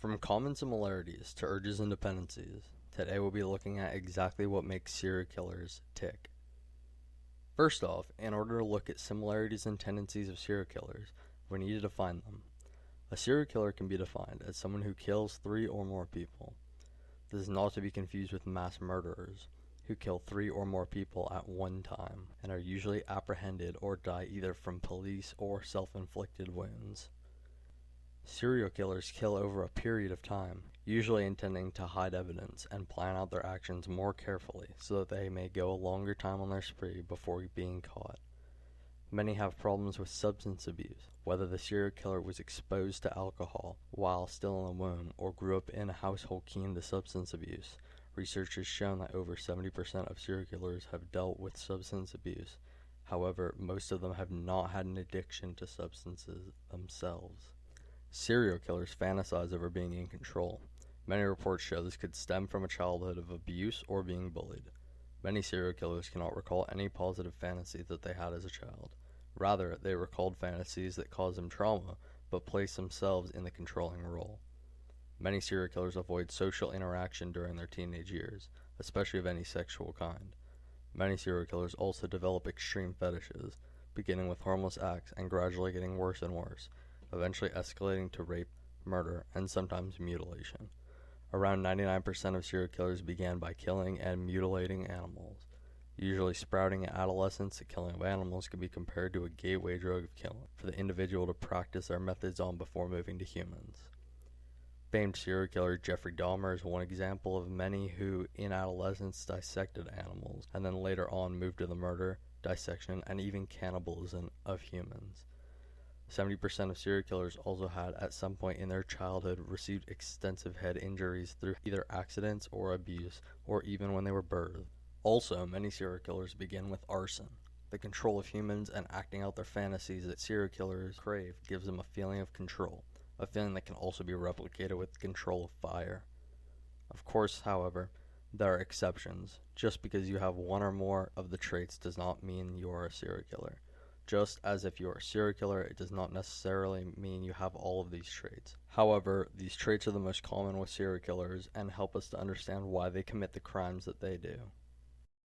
From common similarities to urges and dependencies, today we'll be looking at exactly what makes serial killers tick. First off, in order to look at similarities and tendencies of serial killers, we need to define them. A serial killer can be defined as someone who kills 3 or more people. This is not to be confused with mass murderers, who kill 3 or more people at one time, and are usually apprehended or die either from police or self-inflicted wounds. Serial killers kill over a period of time, usually intending to hide evidence and plan out their actions more carefully so that they may go a longer time on their spree before being caught. Many have problems with substance abuse, whether the serial killer was exposed to alcohol while still in the womb or grew up in a household keen to substance abuse. Research has shown that over 70% of serial killers have dealt with substance abuse. However, most of them have not had an addiction to substances themselves. Serial killers fantasize over being in control. Many reports show this could stem from a childhood of abuse or being bullied. Many serial killers cannot recall any positive fantasy that they had as a child. Rather, they recalled fantasies that caused them trauma, but placed themselves in the controlling role. Many serial killers avoid social interaction during their teenage years, especially of any sexual kind. Many serial killers also develop extreme fetishes, beginning with harmless acts and gradually getting worse and worse, eventually escalating to rape, murder, and sometimes mutilation. Around 99% of serial killers began by killing and mutilating animals. Usually sprouting at adolescence, the killing of animals can be compared to a gateway drug of killing for the individual to practice their methods on before moving to humans. Famed serial killer Jeffrey Dahmer is one example of many who, in adolescence, dissected animals, and then later on moved to the murder, dissection, and even cannibalism of humans. 70% of serial killers also had, at some point in their childhood, received extensive head injuries through either accidents or abuse, or even when they were birthed. Also, many serial killers begin with arson. The control of humans and acting out their fantasies that serial killers crave gives them a feeling of control, a feeling that can also be replicated with control of fire. Of course, however, there are exceptions. Just because you have one or more of the traits does not mean you are a serial killer. Just as if you are a serial killer, it does not necessarily mean you have all of these traits. However, these traits are the most common with serial killers and help us to understand why they commit the crimes that they do.